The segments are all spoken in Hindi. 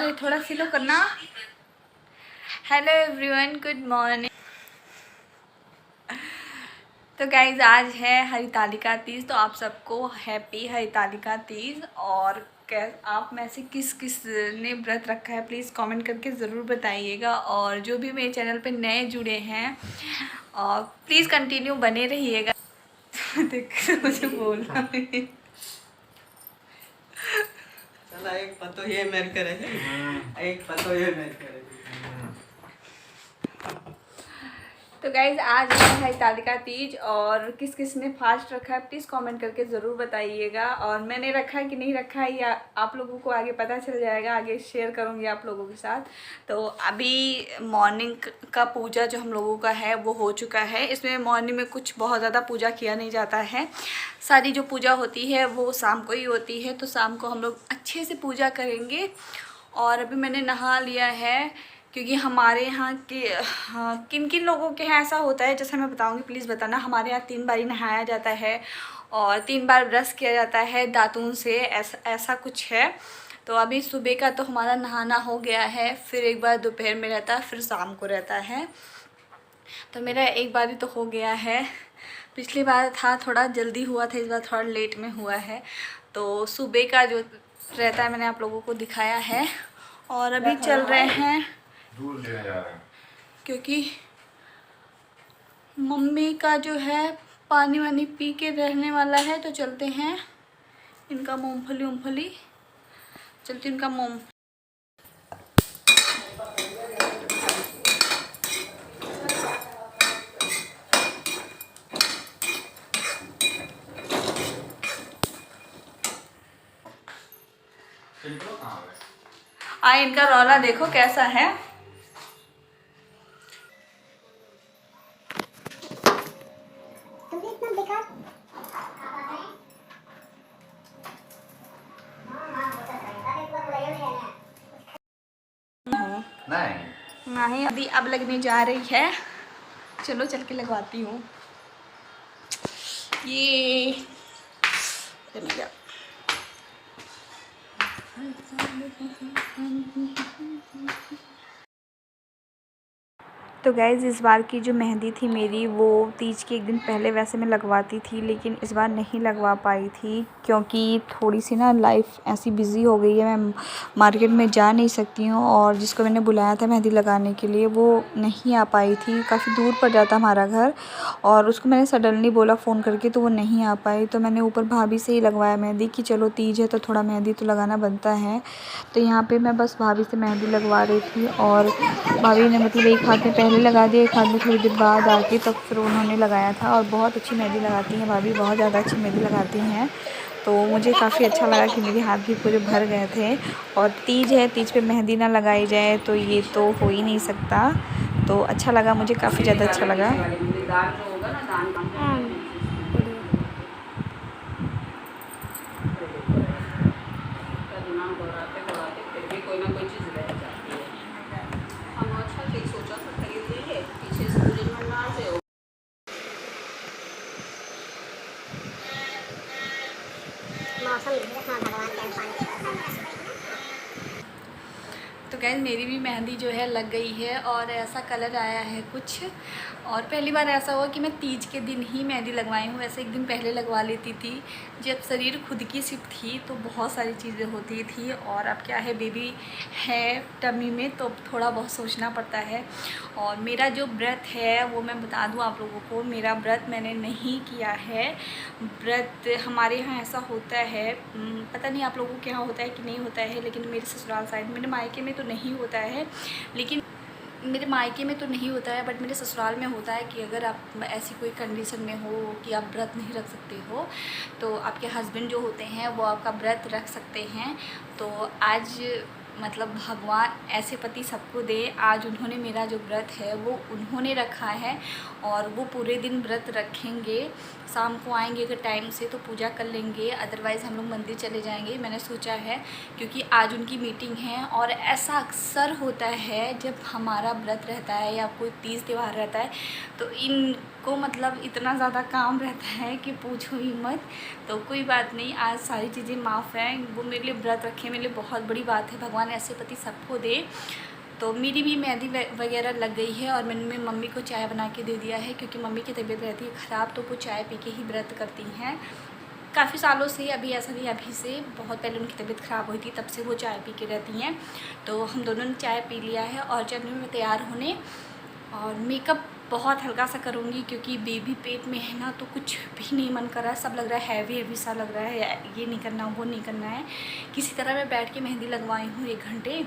अरे थोड़ा स्लो करना। Hello everyone, good morning. तो गाइज आज है हरितालिका तीज, तो आप सबको हैप्पी हरितालिका तीज। और आप में से किस किस ने व्रत रखा है प्लीज़ कमेंट करके ज़रूर बताइएगा। और जो भी मेरे चैनल पे नए जुड़े हैं और प्लीज़ कंटिन्यू बने रहिएगा। देख मुझे बोलना है। चला एक पतो ये मेर करे, एक पतो ये मेर करे। तो गाइज़ आज है हरितालिका तीज और किस किस ने फास्ट रखा है प्लीज़ कमेंट करके ज़रूर बताइएगा। और मैंने रखा है कि नहीं रखा है या आप लोगों को आगे पता चल जाएगा, आगे शेयर करूँगी आप लोगों के साथ। तो अभी मॉर्निंग का पूजा जो हम लोगों का है वो हो चुका है। इसमें मॉर्निंग में कुछ बहुत ज़्यादा पूजा किया नहीं जाता है, सारी जो पूजा होती है वो शाम को ही होती है। तो शाम को हम लोग अच्छे से पूजा करेंगे। और अभी मैंने नहा लिया है क्योंकि हमारे यहाँ के किन किन लोगों के यहाँ ऐसा होता है जैसे मैं बताऊँगी, प्लीज़ बताना। हमारे यहाँ 3 बार नहाया जाता है और 3 बार ब्रश किया जाता है दातून से, ऐसा कुछ है। तो अभी सुबह का तो हमारा नहाना हो गया है, फिर एक बार दोपहर में रहता है, फिर शाम को रहता है। तो मेरा एक बार ही तो हो गया है। पिछली बार था थोड़ा जल्दी हुआ था, इस बार थोड़ा लेट में हुआ है। तो सुबह का जो रहता है मैंने आप लोगों को दिखाया है। और अभी चल रहे हैं दूर लेने जा रहे हैं क्योंकि मम्मी का जो है पानी वानी पी के रहने वाला है। तो चलते हैं इनका मूंगफली चलते इनका मूंग। इनका रौला देखो कैसा है। नहीं अभी अब लगने जा रही है, चलो चल के लगवाती हूँ। ये तो गाइज़ इस बार की जो मेहंदी थी मेरी वो तीज के एक दिन पहले वैसे मैं लगवाती थी, लेकिन इस बार नहीं लगवा पाई थी क्योंकि थोड़ी सी ना लाइफ ऐसी बिज़ी हो गई है, मैं मार्केट में जा नहीं सकती हूँ। और जिसको मैंने बुलाया था मेहंदी लगाने के लिए वो नहीं आ पाई थी, काफ़ी दूर पड़ जाता हमारा घर। और उसको मैंने सडनली बोला फ़ोन करके तो वो नहीं आ पाई। तो मैंने ऊपर भाभी से ही लगवाया मेहंदी कि चलो तीज है तो थोड़ा मेहंदी तो लगाना बनता है। तो यहाँ पर मैं बस भाभी से मेहंदी लगवा रही थी और भाभी ने मतलब एक हाथ में पहले लगा दिया, एक हाथ में थोड़ी देर बाद आके तब फिर उन्होंने लगाया था। और बहुत अच्छी मेहंदी लगाती हैं भाभी, बहुत ज़्यादा अच्छी मेहंदी लगाती हैं। तो मुझे काफ़ी अच्छा लगा कि मेरे हाथ भी पूरे भर गए थे। और तीज है, तीज पे मेहंदी ना लगाई जाए तो ये तो हो ही नहीं सकता। तो अच्छा लगा, मुझे काफ़ी ज़्यादा अच्छा लगा। तो गाइस मेरी भी मेहंदी जो है लग गई है और ऐसा कलर आया है कुछ। और पहली बार ऐसा हुआ कि मैं तीज के दिन ही मेहंदी लगवाई हूँ, ऐसे एक दिन पहले लगवा लेती थी जब शरीर खुद की सिर्फ थी तो बहुत सारी चीज़ें होती थी। और अब क्या है, बेबी है टमी में तो थोड़ा बहुत सोचना पड़ता है। और मेरा जो व्रत है वो मैं बता दूँ आप लोगों को, मेरा व्रत मैंने नहीं किया है। व्रत हमारे यहाँ ऐसा होता है, पता नहीं आप लोगों के यहाँ होता है कि नहीं होता है, लेकिन मेरे ससुराल साइड, मेरे मायके में तो नहीं होता है, लेकिन मेरे मायके में तो नहीं होता है बट मेरे ससुराल में होता है कि अगर आप ऐसी कोई कंडीशन में हो कि आप व्रत नहीं रख सकते हो तो आपके हस्बैंड जो होते हैं वो आपका व्रत रख सकते हैं। तो आज मतलब भगवान ऐसे पति सबको दे, आज उन्होंने मेरा जो व्रत है वो उन्होंने रखा है और वो पूरे दिन व्रत रखेंगे। शाम को आएंगे अगर टाइम से तो पूजा कर लेंगे, अदरवाइज़ हम लोग मंदिर चले जाएंगे मैंने सोचा है, क्योंकि आज उनकी मीटिंग है। और ऐसा अक्सर होता है जब हमारा व्रत रहता है या कोई तीज त्यौहार रहता है तो इन को मतलब इतना ज़्यादा काम रहता है कि पूछो ही मत। तो कोई बात नहीं, आज सारी चीज़ें माफ़ हैं। वो मेरे लिए व्रत रखे मेरे लिए बहुत बड़ी बात है। भगवान ऐसे पति सबको दे। तो मेरी भी मेहंदी वगैरह लग गई है और मैंने मम्मी को चाय बना के दे दिया है, क्योंकि मम्मी की तबीयत रहती है ख़राब, तो वो चाय पी के ही व्रत करती हैं काफ़ी सालों से। अभी ऐसा नहीं, अभी से बहुत पहले उनकी तबीयत ख़राब हुई थी, तब से वो चाय पी के रहती हैं। तो हम दोनों ने चाय पी लिया है और चल रही हूँ मैं तैयार होने। और मेकअप बहुत हल्का सा करूँगी, क्योंकि बेबी पेट में है ना, तो कुछ भी नहीं मन कर रहा है। सब लग रहा है हैवी हैवी सा लग रहा है, ये नहीं करना वो नहीं करना है। किसी तरह मैं बैठ के मेहंदी लगवाई हूँ 1 घंटे,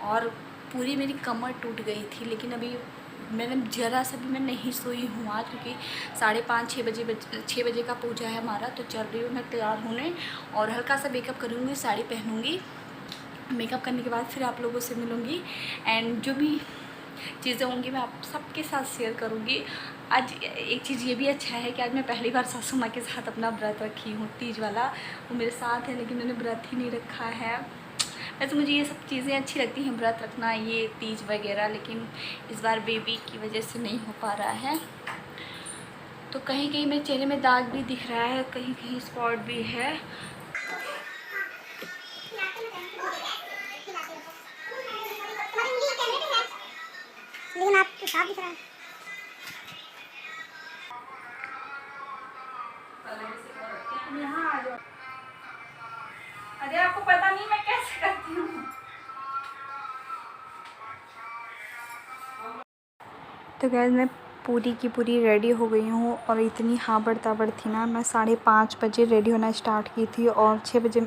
और पूरी मेरी कमर टूट गई थी। लेकिन अभी मैंने ज़रा सा भी मैं नहीं सोई हूँ आज, क्योंकि 5:30 6 बजे का पूजा है हमारा। तो चल रही हूँ मैं तैयार होने और हल्का सा मेकअप करूँगी, साड़ी पहनूँगी। मेकअप करने के बाद फिर आप लोगों से मिलूँगी एंड जो भी चीज़ें होंगी मैं आप सबके साथ शेयर करूँगी। आज एक चीज़ ये भी अच्छा है कि आज मैं पहली बार सासू माँ के साथ अपना व्रत रखी हूँ, तीज वाला। वो मेरे साथ है लेकिन मैंने व्रत ही नहीं रखा है। वैसे मुझे ये सब चीज़ें अच्छी लगती हैं, व्रत रखना, ये तीज वगैरह, लेकिन इस बार बेबी की वजह से नहीं हो पा रहा है। तो कहीं कहीं मेरे चेहरे में दाग भी दिख रहा है, कहीं कहीं स्पॉट भी है। लेकिन आपके साथ दिख रहा है। यहाँ आ जाओ। अरे आपको पता नहीं मैं कैसे करती हूँ। तो गैस मैं पूरी की पूरी रेडी हो गई हूँ और इतनी हाबड़ ताबड़ थी ना। मैं 5:30 बजे रेडी होना स्टार्ट की थी और 6 बजे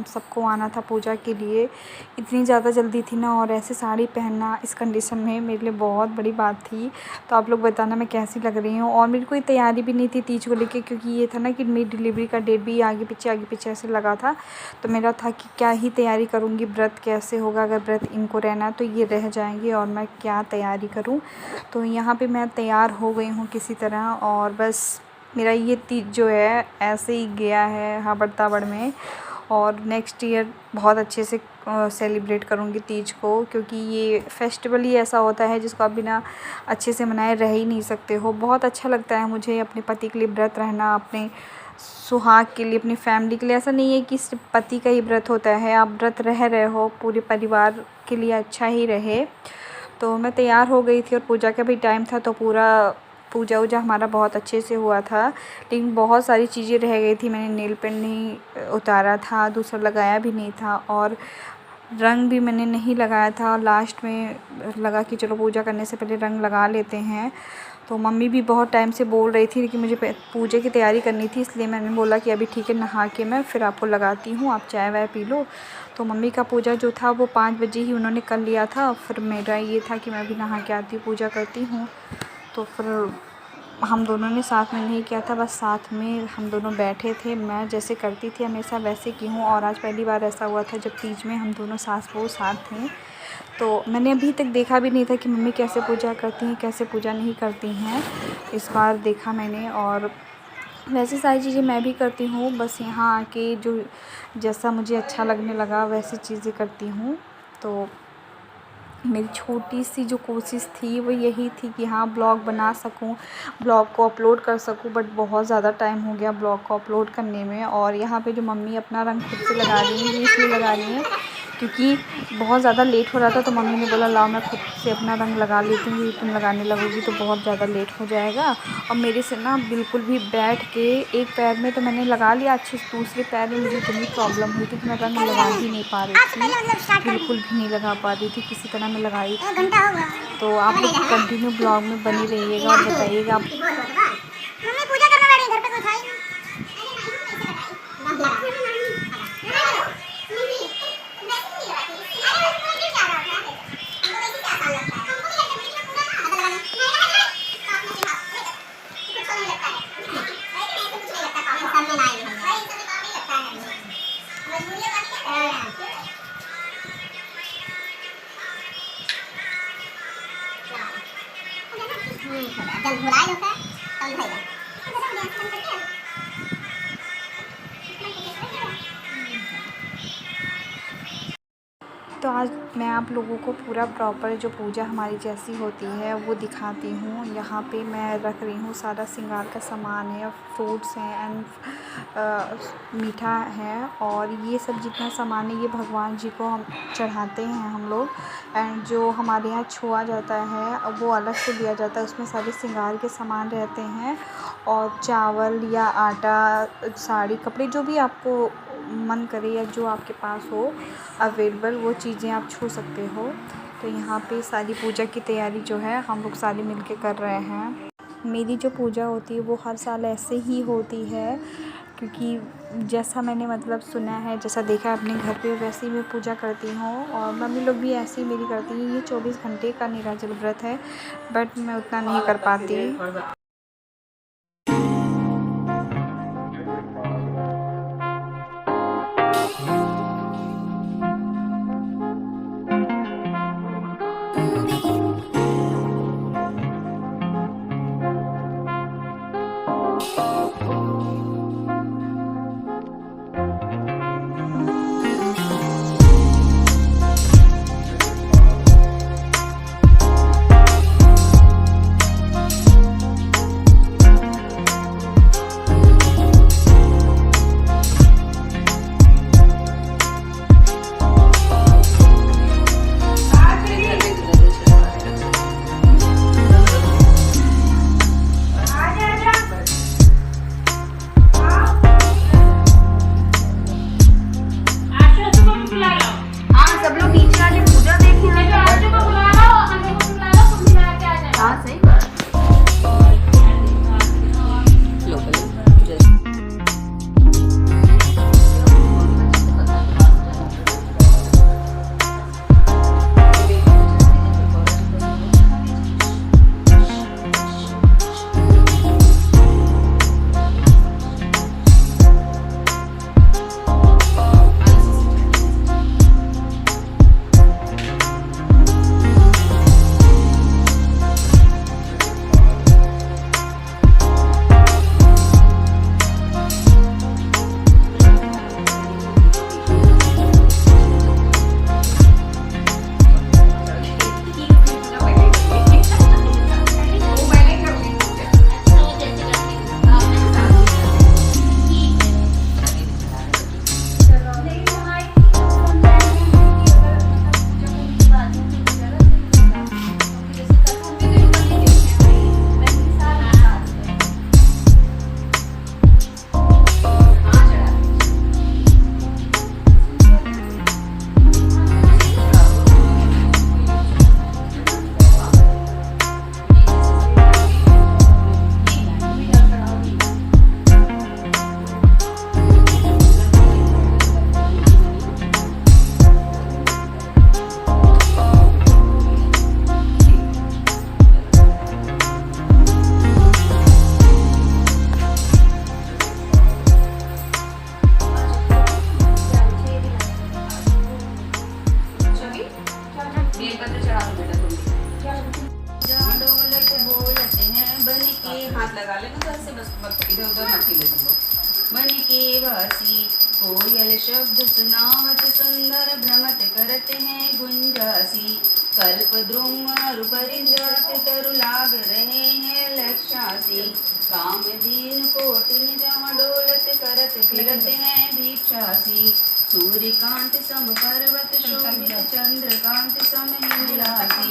सबको आना था पूजा के लिए। इतनी ज़्यादा जल्दी थी ना, और ऐसे साड़ी पहनना इस कंडीशन में मेरे लिए बहुत बड़ी बात थी। तो आप लोग बताना मैं कैसी लग रही हूँ। और मेरी कोई तैयारी भी नहीं थी तीज को लेके, क्योंकि ये था ना कि मेरी डिलीवरी का डेट भी आगे पीछे ऐसे लगा था। तो मेरा था कि क्या ही तैयारी करूँगी, व्रत कैसे होगा, अगर व्रत इनको रहना तो ये रह जाएंगे और मैं क्या तैयारी करूँ। तो यहाँ पे मैं तैयार हो गई हूँ किसी तरह, और बस मेरा ये तीज जो है ऐसे ही गया है हाबड़ ताबड़ में। और नेक्स्ट ईयर बहुत अच्छे से सेलिब्रेट करूँगी तीज को, क्योंकि ये फेस्टिवल ही ऐसा होता है जिसको आप बिना अच्छे से मनाए रह ही नहीं सकते हो। बहुत अच्छा लगता है मुझे अपने पति के लिए व्रत रहना, अपने सुहाग के लिए, अपनी फैमिली के लिए। ऐसा नहीं है कि सिर्फ पति का ही व्रत होता है, आप व्रत रह रहे हो पूरे परिवार के लिए अच्छा ही रहे। तो मैं तैयार हो गई थी और पूजा का भी टाइम था, तो पूरा पूजा वूजा हमारा बहुत अच्छे से हुआ था। लेकिन बहुत सारी चीज़ें रह गई थी, मैंने नेल पेंट नहीं उतारा था, दूसरा लगाया भी नहीं था, और रंग भी मैंने नहीं लगाया था। लास्ट में लगा कि चलो पूजा करने से पहले रंग लगा लेते हैं। तो मम्मी भी बहुत टाइम से बोल रही थी कि मुझे पूजे की तैयारी करनी थी, इसलिए मैंने बोला कि अभी ठीक है, नहा के मैं फिर आपको लगाती हूँ, आप चाय वाय पी लो। तो मम्मी का पूजा जो था वो 5 बजे ही उन्होंने कर लिया था। फिर मेरा ये था कि मैं भी नहा के आती हूँ, पूजा करती हूँ। तो फिर हम दोनों ने साथ में नहीं किया था, बस साथ में हम दोनों बैठे थे। मैं जैसे करती थी हमेशा वैसे की हूँ, और आज पहली बार ऐसा हुआ था जब तीज में हम दोनों सास बहू साथ थे। तो मैंने अभी तक देखा भी नहीं था कि मम्मी कैसे पूजा करती हैं, कैसे पूजा नहीं करती हैं। इस बार देखा मैंने, और वैसे सारी चीज़ें मैं भी करती हूँ, बस यहाँ आके जो जैसा मुझे अच्छा लगने लगा वैसी चीज़ें करती हूँ। तो मेरी छोटी सी जो कोशिश थी वो यही थी कि हाँ ब्लॉग बना सकूं, ब्लॉग को अपलोड कर सकूं, बट बहुत ज़्यादा टाइम हो गया ब्लॉग को अपलोड करने में। और यहाँ पे जो मम्मी अपना रंग खुद से लगा रही हैं, ये इसलिए लगा रही हैं क्योंकि बहुत ज़्यादा लेट हो रहा था। तो मम्मी ने बोला लाओ मैं खुद से अपना रंग लगा लेती हूँ, तुम लगाने लगोगी तो बहुत ज़्यादा लेट हो जाएगा। और मेरे से ना बिल्कुल भी बैठ के एक पैर में तो मैंने लगा लिया अच्छे से, दूसरे पैर में मुझे इतनी प्रॉब्लम हुई थी कि मैं रंग लगा ही नहीं पा रही थी, बिल्कुल भी नहीं लगा पा रही थी, किसी तरह मैं लगाई थी। तो आप लोग कंटिन्यू ब्लॉग में बनी रहिएगा और बताइएगा। जब भुलाई होता है तब आज मैं आप लोगों को पूरा प्रॉपर जो पूजा हमारी जैसी होती है वो दिखाती हूँ। यहाँ पे मैं रख रही हूँ सारा श्रृंगार का सामान है, फ्रूट्स हैं एंड मीठा है, और ये सब जितना सामान है ये भगवान जी को हम चढ़ाते हैं हम लोग। एंड जो हमारे यहाँ छुआ जाता है वो अलग से दिया जाता है, उसमें सारे श्रृंगार के सामान रहते हैं, और चावल या आटा, साड़ी, कपड़े, जो भी आपको मन करे या जो आपके पास हो अवेलेबल वो चीज़ें आप छू सकते हो। तो यहाँ पे सारी पूजा की तैयारी जो है हम लोग सारे मिलके कर रहे हैं। मेरी जो पूजा होती है वो हर साल ऐसे ही होती है, क्योंकि जैसा मैंने मतलब सुना है, जैसा देखा है अपने घर पे, वैसे ही मैं पूजा करती हूँ। और मम्मी लोग भी ऐसे ही मेरी करती हैं। ये 24 घंटे का निर्जल व्रत है, बट मैं उतना नहीं कर पाती। लगा लेना, तो ऐसे बस इधर उधर मत हिले तुम लोग। बन के वासी कोयल शब्द सुनावत सुंदर भ्रमत करते हैं गुंजासी, कल्प द्रुम परिजात तरु लाग रहे हैं लक्षासी, काम दीन कोटिन जहाँ डोलत करत फिरत हैं भिक्षासी, सूर्यकांत सम पर्वत शोभित चंद्रकांत सम हिमरासी,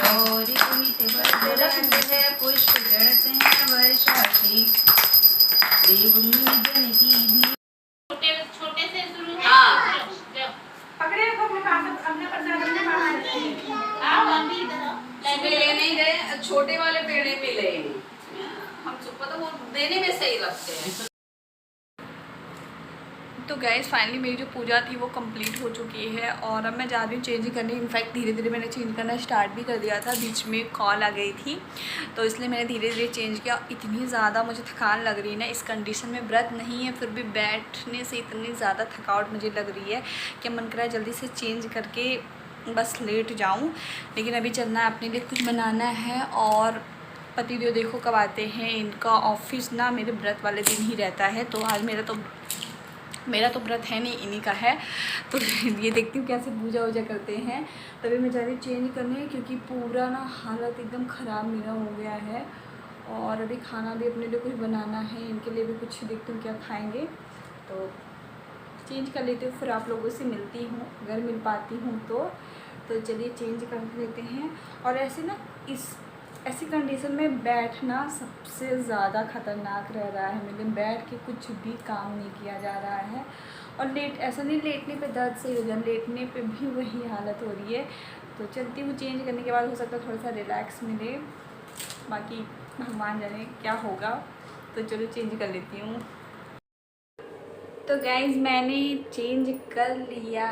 और नित वर्ष है पुष्प चढ़ते हैं वर्षासी, देव मुनि जन की भी छोटे से शुरू पकड़े को अपने ले नहीं गए, छोटे वाले पेड़े मिले हम पता वो देने में सही लगते हैं। तो गैस फाइनली मेरी जो पूजा थी वो कंप्लीट हो चुकी है, और अब मैं जा रही हूँ चेंज करने। इनफैक्ट धीरे धीरे मैंने चेंज करना स्टार्ट भी कर दिया था, बीच में कॉल आ गई थी तो इसलिए मैंने धीरे धीरे चेंज किया। इतनी ज़्यादा मुझे थकान लग रही है ना, इस कंडीशन में व्रत नहीं है फिर भी बैठने से इतनी ज़्यादा थकावट मुझे लग रही है कि मन कर रहा है जल्दी से चेंज करके बस लेट जाऊँ। लेकिन अभी चलना है, अपने लिए कुछ बनाना है। और पतिदेव देखो कब आते हैं, इनका ऑफिस ना मेरे व्रत वाले दिन ही रहता है, तो आज मेरा तो मेरा तो व्रत है नहीं, इन्हीं का है। तो ये देखती हूँ कैसे पूजा वूजा करते हैं। तभी मैं जा रही चेंज करने, क्योंकि पूरा ना हालत एकदम ख़राब मेरा हो गया है। और अभी खाना भी अपने लिए कुछ बनाना है, इनके लिए भी कुछ देखती हूँ क्या खाएंगे। तो चेंज कर लेती हूँ, फिर आप लोगों से मिलती हूँ अगर मिल पाती हूँ तो चलिए चेंज कर लेते हैं। और ऐसे ना ऐसी कंडीशन में बैठना सबसे ज़्यादा ख़तरनाक रह रहा है मेरे। बैठ के कुछ भी काम नहीं किया जा रहा है। और ऐसा नहीं लेटने पे दर्द सही हो जाए, लेटने पे भी वही हालत हो रही है। तो चलती हूँ, चेंज करने के बाद हो सकता है थोड़ा सा रिलैक्स मिले, बाकी भगवान जाने क्या होगा। तो चलो चेंज कर लेती हूँ। तो गाइज़ मैंने चेंज कर लिया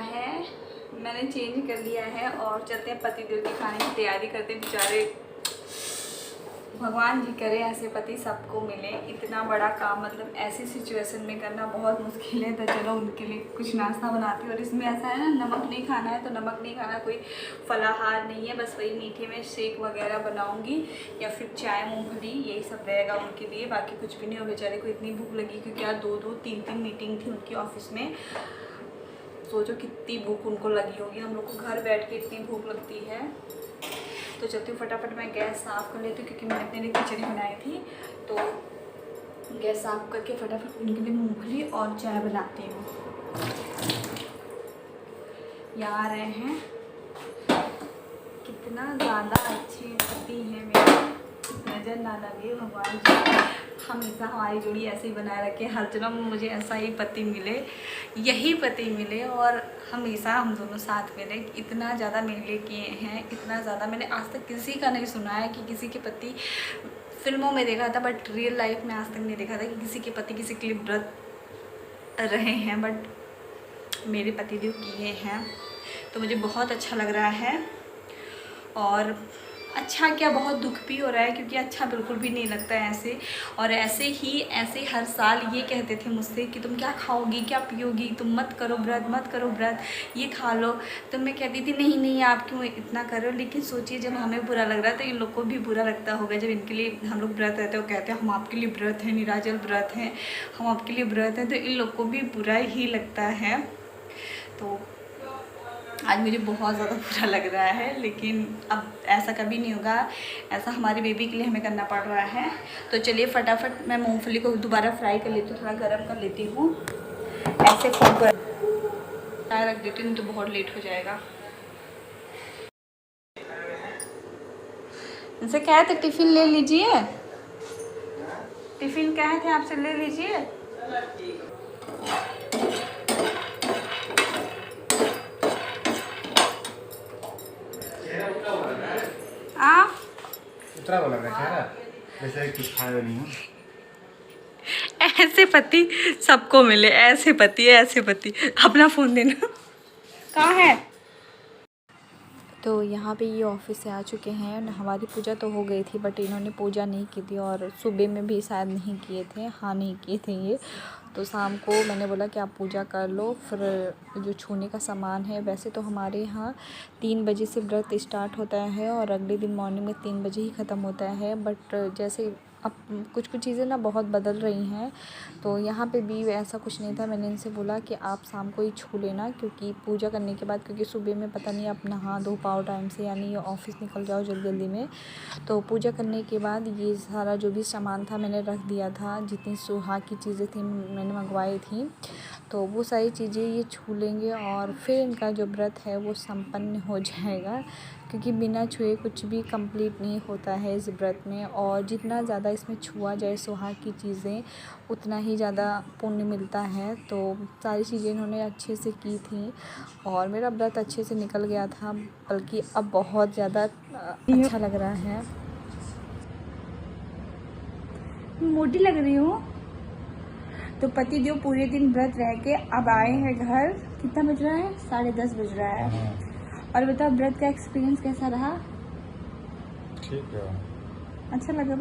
है और चलते हैं पतिदेव के खाने की तैयारी करते हैं। बेचारे भगवान जी करे ऐसे पति सबको मिले। इतना बड़ा काम मतलब ऐसी सिचुएशन में करना बहुत मुश्किल है। तो चलो उनके लिए कुछ नाश्ता बनाती हूँ। और इसमें ऐसा है ना, नमक नहीं खाना है तो नमक नहीं खाना, कोई फलाहार नहीं है, बस वही मीठे में शेक वगैरह बनाऊँगी या फिर चाय मूँगफली, यही सब रहेगा उनके लिए। बाकी कुछ भी नहीं। और बेचारे को इतनी भूख लगी क्योंकि आज 2-2, 3-3 मीटिंग थी उनकी ऑफिस में। सोचो कितनी भूख उनको लगी होगी। हम लोग को घर बैठ के इतनी भूख लगती है। तो चलती हूँ फटाफट मैं गैस साफ़ कर लेती हूँ, क्योंकि मैंने अपने लिए खिचड़ी बनाई थी। तो गैस साफ़ करके फटाफट उनके लिए मूंगफली और चाय बनाती हूँ। यहाँ आ रहे हैं, कितना ज़्यादा अच्छे पति हैं मेरे, नज़र ना लगे भगवान जी हमेशा हमारी जोड़ी ऐसे ही बनाए रखे। हर जन्म मुझे ऐसा ही पति मिले, यही पति मिले और हमेशा हम दोनों साथ मिले। इतना ज़्यादा मेरे लिए किए हैं, इतना ज़्यादा मैंने आज तक किसी का नहीं सुना है कि किसी के पति, फिल्मों में देखा था बट रियल लाइफ में आज तक नहीं देखा था कि किसी के पति किसी के लिए व्रत रहे हैं। बट मेरे पतिदेव किए हैं तो मुझे बहुत अच्छा लग रहा है। और अच्छा क्या, बहुत दुख भी हो रहा है, क्योंकि अच्छा बिल्कुल भी नहीं लगता है ऐसे। और ऐसे हर साल ये कहते थे मुझसे कि तुम क्या खाओगी, क्या पियोगी, तुम मत करो व्रत, ये खा लो। तो मैं कहती थी नहीं आप क्यों इतना कर रहे हो। लेकिन सोचिए जब हमें बुरा लग रहा है तो इन लोग को भी बुरा लगता होगा। जब इनके लिए हम लोग व्रत रहते हैं, वो कहते हैं हम आपके लिए व्रत हैं, निराजल व्रत हैं, हम आपके लिए व्रत हैं, तो इन लोग को भी बुरा ही लगता है। तो आज मुझे बहुत ज़्यादा बुरा लग रहा है, लेकिन अब ऐसा कभी नहीं होगा। ऐसा हमारी बेबी के लिए हमें करना पड़ रहा है। तो चलिए फटाफट मैं मूंगफली को दोबारा फ्राई कर लेती हूँ, थोड़ा गर्म कर लेती हूँ। ऐसे फोन पर चाय रख देती हूँ तो बहुत लेट हो जाएगा। इनसे कहे थे टिफ़िन ले लीजिए, टिफ़िन कहे थे आपसे ले लीजिए। उतरा वाला रखा वैसे कुछ खाया नहीं हूँ। ऐसे पति सबको मिले, ऐसे पति। अपना फ़ोन देना कहाँ है। तो यहाँ पे ये ऑफिस से आ चुके हैं। हमारी पूजा तो हो गई थी बट इन्होंने पूजा नहीं की थी और सुबह में भी शायद नहीं किए थे, नहीं किए थे ये। तो शाम को मैंने बोला कि आप पूजा कर लो, फिर जो छूने का सामान है, वैसे तो हमारे यहाँ 3 बजे से व्रत स्टार्ट होता है और अगले दिन मॉर्निंग में 3 बजे ही ख़त्म होता है। बट जैसे अब कुछ चीज़ें ना बहुत बदल रही हैं, तो यहाँ पे भी ऐसा कुछ नहीं था। मैंने इनसे बोला कि आप शाम को ही छू लेना, क्योंकि पूजा करने के बाद, क्योंकि सुबह में पता नहीं आप नहा धो पाओ टाइम से, यानी ऑफिस निकल जाओ जल्दी में। तो पूजा करने के बाद ये सारा जो भी सामान था मैंने रख दिया था, जितनी सुहाग की चीज़ें थी मैंने मंगवाई थी, तो वो सारी चीज़ें ये छू लेंगे और फिर इनका जो व्रत है वो संपन्न हो जाएगा। क्योंकि बिना छुए कुछ भी कंप्लीट नहीं होता है इस व्रत में, और जितना ज़्यादा इसमें छुआ जाए सुहाग की चीज़ें उतना ही ज़्यादा पुण्य मिलता है। तो सारी चीज़ें इन्होंने अच्छे से की थी और मेरा व्रत अच्छे से निकल गया था, बल्कि अब बहुत ज़्यादा अच्छा लग रहा है। मोटी लग रही हूँ। तो पतिदेव पूरे दिन व्रत रह के अब आए हैं घर। कितना बज रहा है? 10:30 बज रहा है। और बताओ व्रत का एक्सपीरियंस कैसा रहा? ठीक है, अच्छा लगा।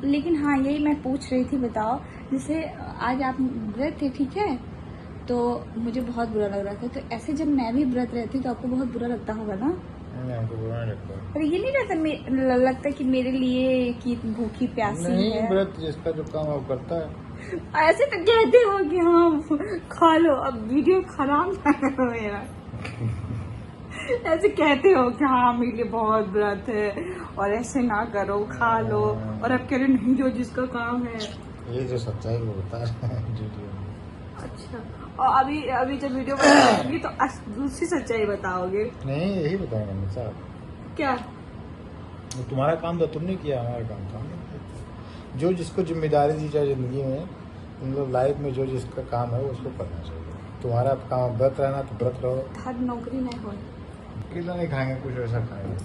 लेकिन हाँ, यही मैं पूछ रही थी, बताओ जैसे आज आप व्रत थे, ठीक है, तो मुझे बहुत बुरा लग रहा था। तो ऐसे जब मैं भी व्रत रहती तो आपको बहुत बुरा लगता होगा ना? नहीं, हमको बुरा नहीं लगता। पर ये नहीं लगता कि मेरे लिए कि भूखी प्यासी नहीं, है। व्रत जिसका जो काम वो करता है। ऐसे तो कहते हो कि हाँ खा लो, अब वीडियो खराब ना करो मेरा। ऐसे कहते हो कि हाँ मेरे लिए बहुत व्रत है और ऐसे ना करो, खा लो, और अब कह रहे नहीं जो जिसका काम है। ये जो सच्चाई वो बता रहे हैं वीडियो में। अच्छा, और अभी जब वीडियो बनाओगी तो दूसरी सच्चाई बताओगे? नहीं, यही बताएंगे हम साहब। क्या? वो तुम्हारा काम तो तुमने किया, हमारा काम था हमने किया। जो जिसको जिम्मेदारी दी जाए जिंदगी में, मतलब लाइफ में जो जिसका काम है वो उसको करना चाहिए। तुम्हारा काम व्रत रहना तो व्रत रहो। हर नौकरी नहीं हो। कितना नहीं खाएंगे, कुछ ऐसा खाएंगे।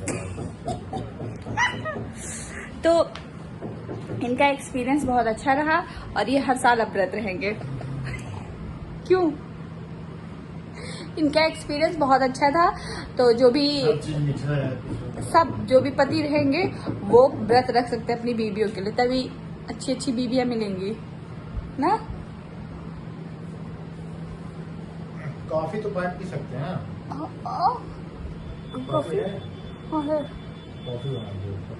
तो इनका एक्सपीरियंस बहुत अच्छा रहा और ये हर साल अब व्रत रहेंगे। क्यों? इनका एक्सपीरियंस बहुत अच्छा था, तो जो भी सब जो भी पति रहेंगे वो व्रत रख सकते हैं अपनी बीवियों के लिए, तभी अच्छी अच्छी बीवियां मिलेंगी ना। कॉफी तो पी सकते हैं ना। कॉफी कॉफी बना दो।